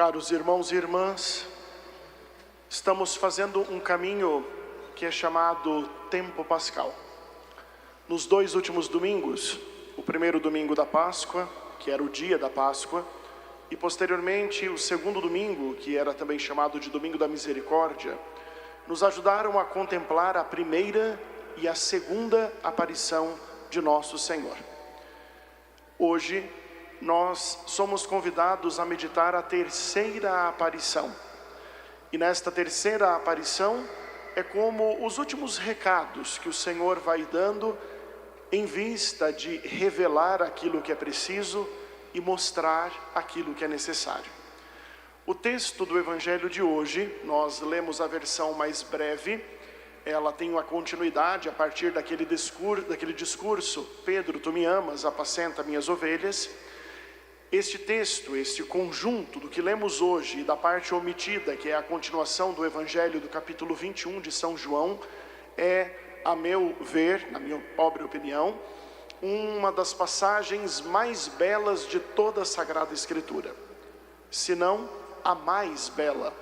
Caros irmãos e irmãs, estamos fazendo um caminho que é chamado Tempo Pascal. Nos 2 últimos domingos, o primeiro domingo da Páscoa, que era o dia da Páscoa, e posteriormente o segundo domingo, que era também chamado de Domingo da Misericórdia, nos ajudaram a contemplar a primeira e a segunda aparição de nosso Senhor. Hoje, nós somos convidados a meditar a terceira aparição. E nesta terceira aparição, é como os últimos recados que o Senhor vai dando em vista de revelar aquilo que é preciso e mostrar aquilo que é necessário. O texto do Evangelho de hoje, nós lemos a versão mais breve, ela tem uma continuidade a partir daquele discurso, Pedro, tu me amas, apacenta minhas ovelhas. Este texto, este conjunto do que lemos hoje e da parte omitida, que é a continuação do Evangelho do capítulo 21 de São João, é, a meu ver, na minha pobre opinião, uma das passagens mais belas de toda a Sagrada Escritura, se não a mais bela,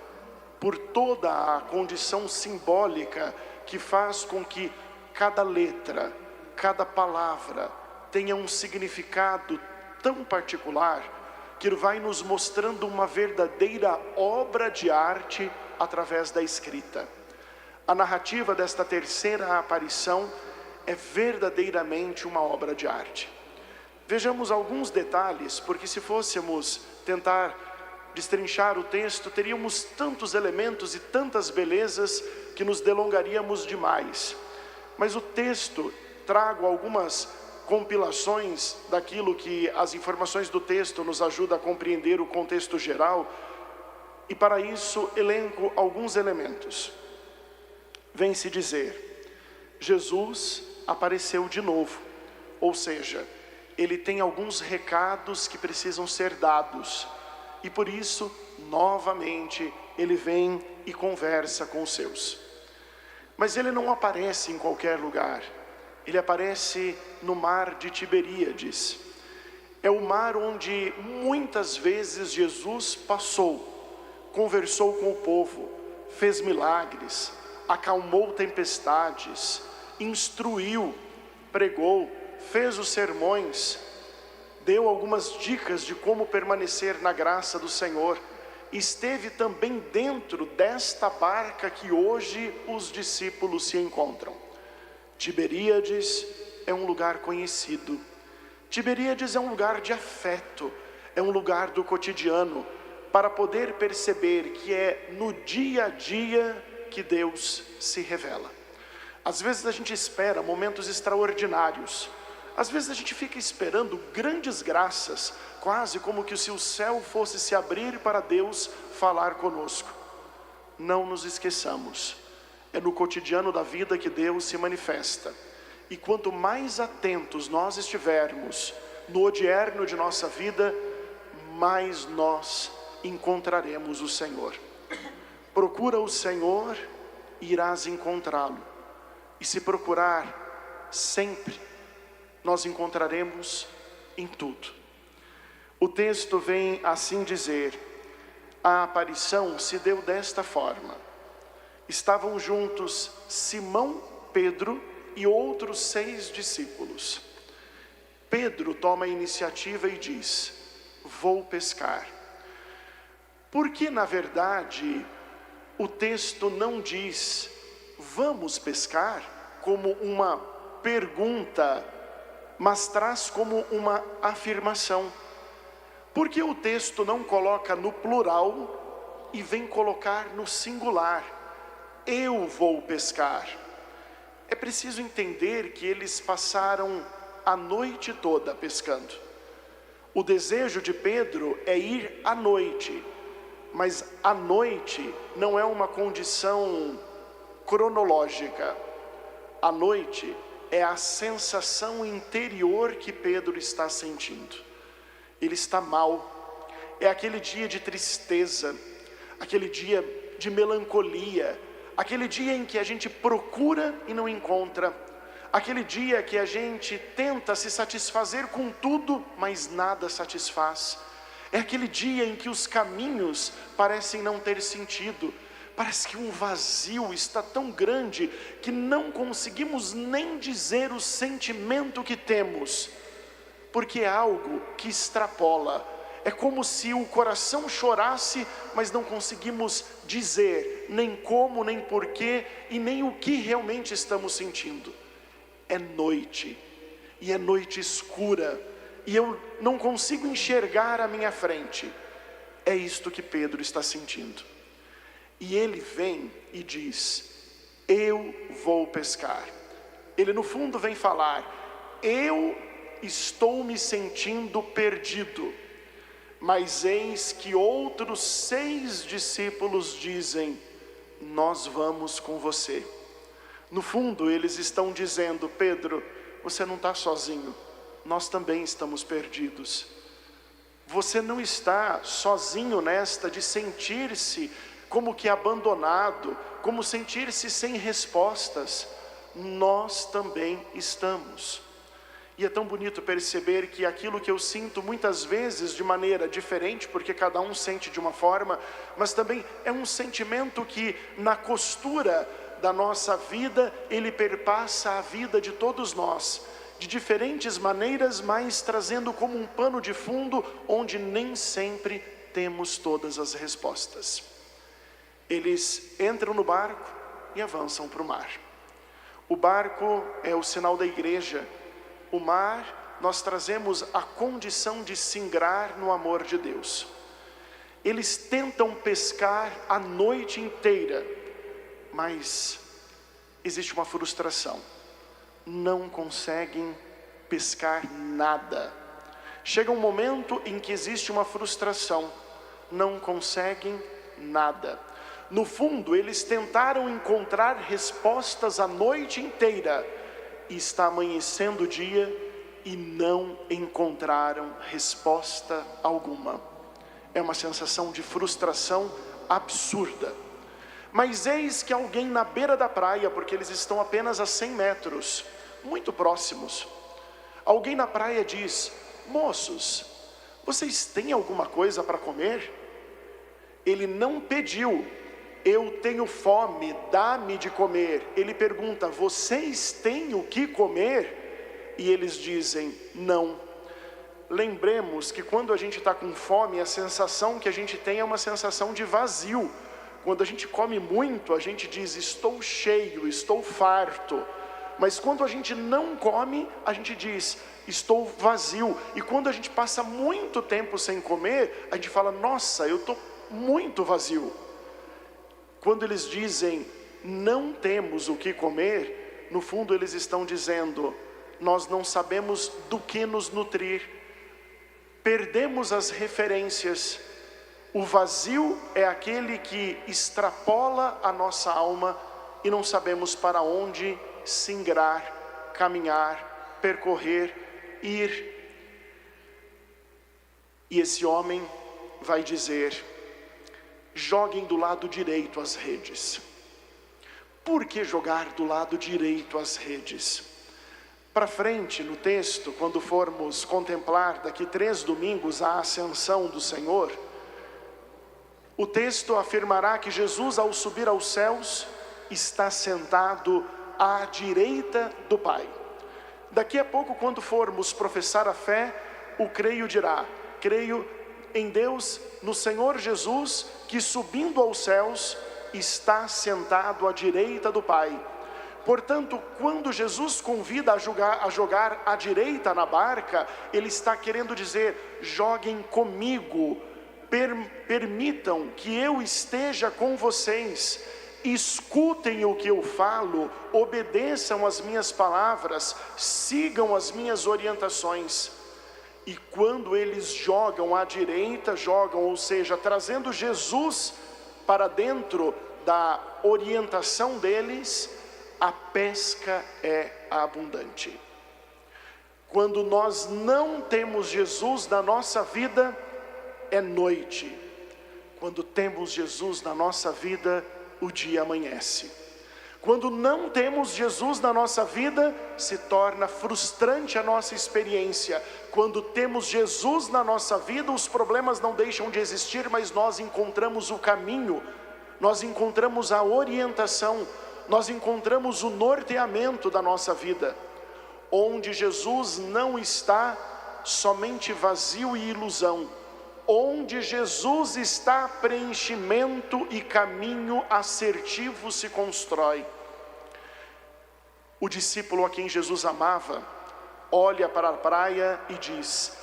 por toda a condição simbólica que faz com que cada letra, cada palavra tenha um significado tão particular, que vai nos mostrando uma verdadeira obra de arte através da escrita. A narrativa desta terceira aparição é verdadeiramente uma obra de arte. Vejamos alguns detalhes, porque se fôssemos tentar destrinchar o texto, teríamos tantos elementos e tantas belezas que nos delongaríamos demais. Mas o texto, trago algumas compilações daquilo que as informações do texto nos ajudam a compreender o contexto geral, e para isso elenco alguns elementos. Vem-se dizer, Jesus apareceu de novo, ou seja, ele tem alguns recados que precisam ser dados, e por isso, novamente, ele vem e conversa com os seus. Mas ele não aparece em qualquer lugar. Ele aparece no mar de Tiberíades. É o mar onde muitas vezes Jesus passou, conversou com o povo, fez milagres, acalmou tempestades, instruiu, pregou, fez os sermões, deu algumas dicas de como permanecer na graça do Senhor. Esteve também dentro desta barca que hoje os discípulos se encontram. Tiberíades é um lugar conhecido. Tiberíades é um lugar de afeto, é um lugar do cotidiano, para poder perceber que é no dia a dia que Deus se revela. Às vezes a gente espera momentos extraordinários, às vezes a gente fica esperando grandes graças, quase como que se o céu fosse se abrir para Deus falar conosco. Não nos esqueçamos, é no cotidiano da vida que Deus se manifesta. E quanto mais atentos nós estivermos no odierno de nossa vida, mais nós encontraremos o Senhor. Procura o Senhor e irás encontrá-lo. E se procurar sempre, nós encontraremos em tudo. O texto vem assim dizer, a aparição se deu desta forma. Estavam juntos Simão, Pedro e outros 6 discípulos. Pedro toma a iniciativa e diz, vou pescar. Porque na verdade o texto não diz, vamos pescar, como uma pergunta, mas traz como uma afirmação. Porque o texto não coloca no plural e vem colocar no singular, eu vou pescar. É preciso entender que eles passaram a noite toda pescando. O desejo de Pedro é ir à noite, mas a noite não é uma condição cronológica. A noite é a sensação interior que Pedro está sentindo. Ele está mal, é aquele dia de tristeza, aquele dia de melancolia, aquele dia em que a gente procura e não encontra, aquele dia que a gente tenta se satisfazer com tudo, mas nada satisfaz. É aquele dia em que os caminhos parecem não ter sentido. Parece que um vazio está tão grande que não conseguimos nem dizer o sentimento que temos, porque é algo que extrapola. É como se o coração chorasse, mas não conseguimos dizer nem como, nem porquê e nem o que realmente estamos sentindo. É noite, e é noite escura, e eu não consigo enxergar à minha frente. É isto que Pedro está sentindo. E ele vem e diz: eu vou pescar. Ele no fundo vem falar: eu estou me sentindo perdido. Mas eis que outros 6 discípulos dizem: nós vamos com você. No fundo eles estão dizendo: Pedro, você não está sozinho, nós também estamos perdidos. Você não está sozinho nesta de sentir-se como que abandonado, como sentir-se sem respostas. Nós também estamos. E é tão bonito perceber que aquilo que eu sinto muitas vezes de maneira diferente, porque cada um sente de uma forma, mas também é um sentimento que na costura da nossa vida, ele perpassa a vida de todos nós, de diferentes maneiras, mas trazendo como um pano de fundo, onde nem sempre temos todas as respostas. Eles entram no barco e avançam para o mar. O barco é o sinal da igreja. O mar, nós trazemos a condição de singrar no amor de Deus. Eles tentam pescar a noite inteira, mas existe uma frustração. Não conseguem pescar nada. Chega um momento em que existe uma frustração. Não conseguem nada. No fundo, eles tentaram encontrar respostas a noite inteira. E está amanhecendo o dia e não encontraram resposta alguma. É uma sensação de frustração absurda. Mas eis que alguém na beira da praia, porque eles estão apenas a 100 metros, muito próximos. Alguém na praia diz: moços, vocês têm alguma coisa para comer? Ele não pediu: eu tenho fome, dá-me de comer. Ele pergunta: vocês têm o que comer? E eles dizem: não. Lembremos que quando a gente está com fome, a sensação que a gente tem é uma sensação de vazio. Quando a gente come muito, a gente diz: estou cheio, estou farto. Mas quando a gente não come, a gente diz: estou vazio. E quando a gente passa muito tempo sem comer, a gente fala: nossa, eu estou muito vazio. Quando eles dizem: não temos o que comer, no fundo eles estão dizendo: nós não sabemos do que nos nutrir. Perdemos as referências. O vazio é aquele que extrapola a nossa alma e não sabemos para onde singrar, caminhar, percorrer, ir. E esse homem vai dizer: joguem do lado direito as redes. Por que jogar do lado direito as redes? Para frente no texto, quando formos contemplar daqui 3 domingos a ascensão do Senhor, o texto afirmará que Jesus, ao subir aos céus, está sentado à direita do Pai. Daqui a pouco, quando formos professar a fé, o creio dirá: creio em Deus, no Senhor Jesus, que subindo aos céus, está sentado à direita do Pai. Portanto, quando Jesus convida a jogar à direita na barca, Ele está querendo dizer: joguem comigo, permitam que eu esteja com vocês, escutem o que eu falo, obedeçam as minhas palavras, sigam as minhas orientações. E quando eles jogam à direita, ou seja, trazendo Jesus para dentro da orientação deles, a pesca é abundante. Quando nós não temos Jesus na nossa vida, é noite. Quando temos Jesus na nossa vida, o dia amanhece. Quando não temos Jesus na nossa vida, se torna frustrante a nossa experiência. Quando temos Jesus na nossa vida, os problemas não deixam de existir, mas nós encontramos o caminho, nós encontramos a orientação, nós encontramos o norteamento da nossa vida. Onde Jesus não está, somente vazio e ilusão. Onde Jesus está, preenchimento e caminho assertivo se constrói. O discípulo a quem Jesus amava, olha para a praia e diz: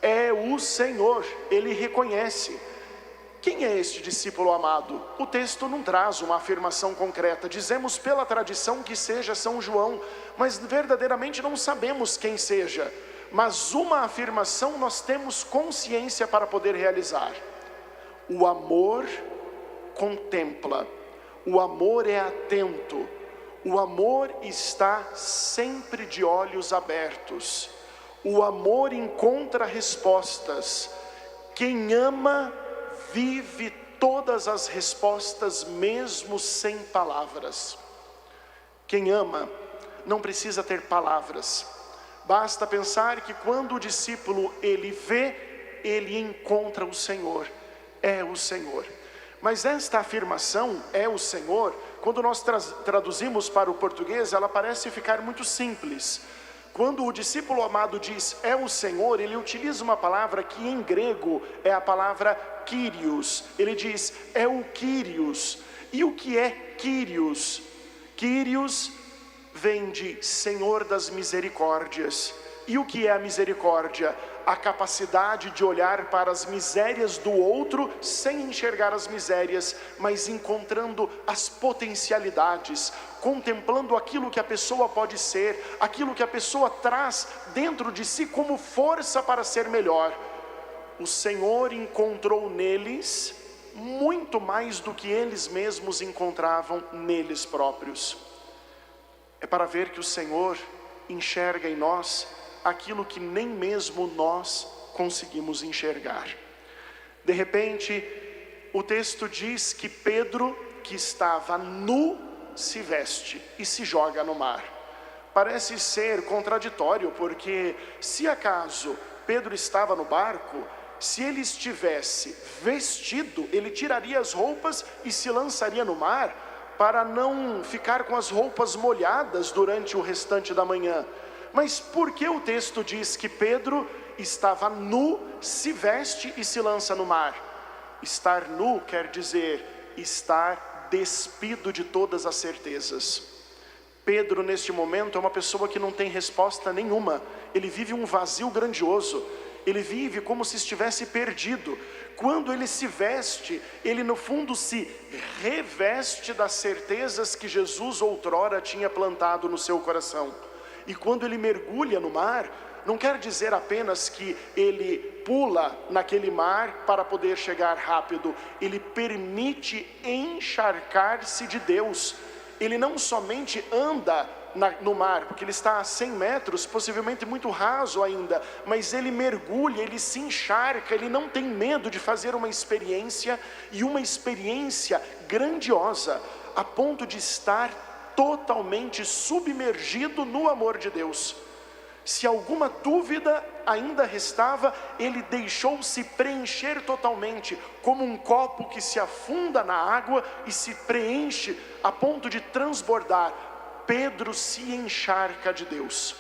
é o Senhor. Ele reconhece. Quem é este discípulo amado? O texto não traz uma afirmação concreta. Dizemos pela tradição que seja São João, mas verdadeiramente não sabemos quem seja. Mas uma afirmação nós temos consciência para poder realizar: o amor contempla, o amor é atento, o amor está sempre de olhos abertos, o amor encontra respostas. Quem ama vive todas as respostas, mesmo sem palavras. Quem ama não precisa ter palavras. Basta pensar que quando o discípulo ele vê, ele encontra o Senhor. É o Senhor. Mas esta afirmação, é o Senhor, quando nós traduzimos para o português, ela parece ficar muito simples. Quando o discípulo amado diz é o Senhor, ele utiliza uma palavra que em grego é a palavra Kyrios. Ele diz é o Kyrios. E o que é Kyrios? Kyrios vem de Senhor das misericórdias. E o que é a misericórdia? A capacidade de olhar para as misérias do outro sem enxergar as misérias, mas encontrando as potencialidades, contemplando aquilo que a pessoa pode ser, aquilo que a pessoa traz dentro de si como força para ser melhor. O Senhor encontrou neles muito mais do que eles mesmos encontravam neles próprios. É para ver que o Senhor enxerga em nós aquilo que nem mesmo nós conseguimos enxergar. De repente, o texto diz que Pedro, que estava nu, se veste e se joga no mar. Parece ser contraditório, porque se acaso Pedro estava no barco, se ele estivesse vestido, ele tiraria as roupas e se lançaria no mar, para não ficar com as roupas molhadas durante o restante da manhã. Mas por que o texto diz que Pedro estava nu, se veste e se lança no mar? Estar nu quer dizer estar despido de todas as certezas. Pedro neste momento é uma pessoa que não tem resposta nenhuma. Ele vive um vazio grandioso. Ele vive como se estivesse perdido. Quando ele se veste, ele no fundo se reveste das certezas que Jesus outrora tinha plantado no seu coração. E quando ele mergulha no mar, não quer dizer apenas que ele pula naquele mar para poder chegar rápido. Ele permite encharcar-se de Deus. Ele não somente anda no mar, porque ele está a 100 metros, possivelmente muito raso ainda, mas ele mergulha, ele se encharca, ele não tem medo de fazer uma experiência, e uma experiência grandiosa, a ponto de estar totalmente submergido no amor de Deus. Se alguma dúvida ainda restava, ele deixou-se preencher totalmente, como um copo que se afunda na água e se preenche a ponto de transbordar. Pedro se encharca de Deus.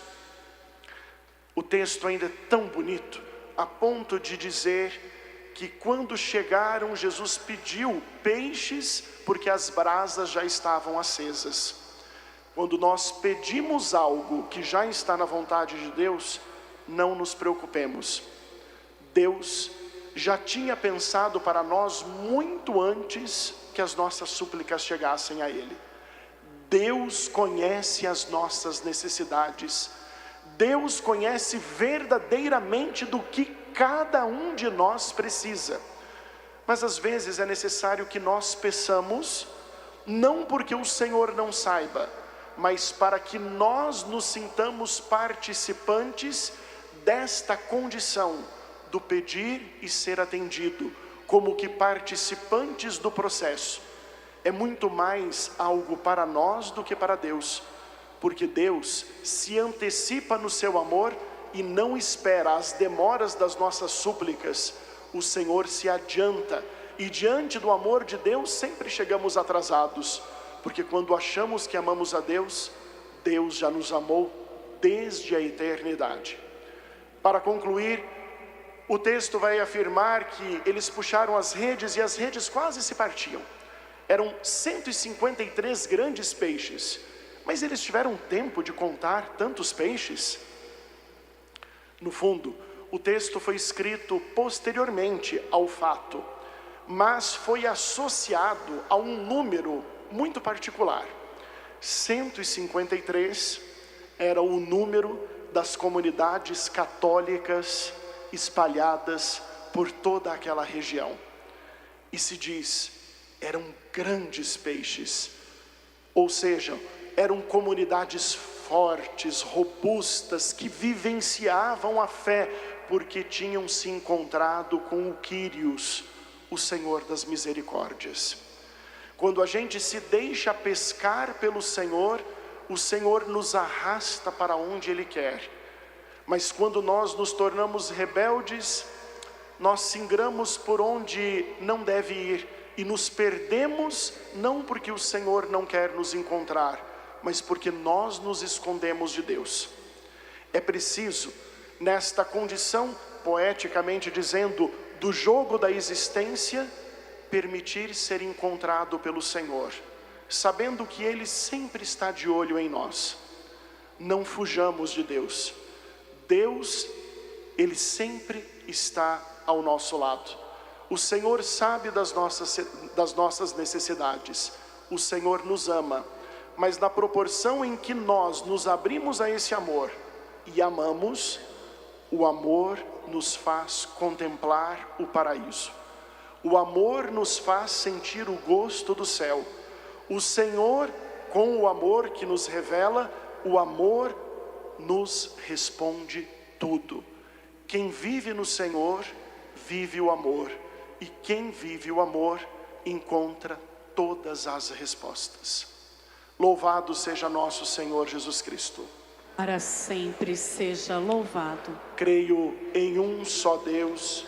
O texto ainda é tão bonito, a ponto de dizer que quando chegaram, Jesus pediu peixes, porque as brasas já estavam acesas. Quando nós pedimos algo que já está na vontade de Deus, não nos preocupemos. Deus já tinha pensado para nós muito antes que as nossas súplicas chegassem a Ele. Deus conhece as nossas necessidades. Deus conhece verdadeiramente do que cada um de nós precisa. Mas às vezes é necessário que nós peçamos, não porque o Senhor não saiba, mas para que nós nos sintamos participantes desta condição do pedir e ser atendido, como que participantes do processo. é muito mais algo para nós do que para Deus, porque Deus se antecipa no seu amor e não espera as demoras das nossas súplicas. O Senhor se adianta, e diante do amor de Deus sempre chegamos atrasados, porque quando achamos que amamos a Deus, Deus já nos amou desde a eternidade. Para concluir, o texto vai afirmar que eles puxaram as redes e as redes quase se partiam. Eram 153 grandes peixes, mas eles tiveram tempo de contar tantos peixes? No fundo, o texto foi escrito posteriormente ao fato, mas foi associado a um número muito particular. 153 era o número das comunidades católicas espalhadas por toda aquela região. E se diz, eram grandes peixes, ou seja, eram comunidades fortes, robustas, que vivenciavam a fé, porque tinham se encontrado com o Kyrios, o Senhor das misericórdias. Quando a gente se deixa pescar pelo Senhor, o Senhor nos arrasta para onde Ele quer. Mas quando nós nos tornamos rebeldes, nós singramos por onde não deve ir e nos perdemos, não porque o Senhor não quer nos encontrar, mas porque nós nos escondemos de Deus. É preciso, nesta condição, poeticamente dizendo, do jogo da existência, permitir ser encontrado pelo Senhor, sabendo que Ele sempre está de olho em nós. Não fujamos de Deus. Deus, Ele sempre está ao nosso lado. O Senhor sabe das nossas necessidades. O Senhor nos ama, mas na proporção em que nós nos abrimos a esse amor e amamos, o amor nos faz contemplar o paraíso. O amor nos faz sentir o gosto do céu. O Senhor, com o amor que nos revela, o amor nos responde tudo. Quem vive no Senhor, vive o amor. E quem vive o amor, encontra todas as respostas. Louvado seja nosso Senhor Jesus Cristo. Para sempre seja louvado. Creio em um só Deus,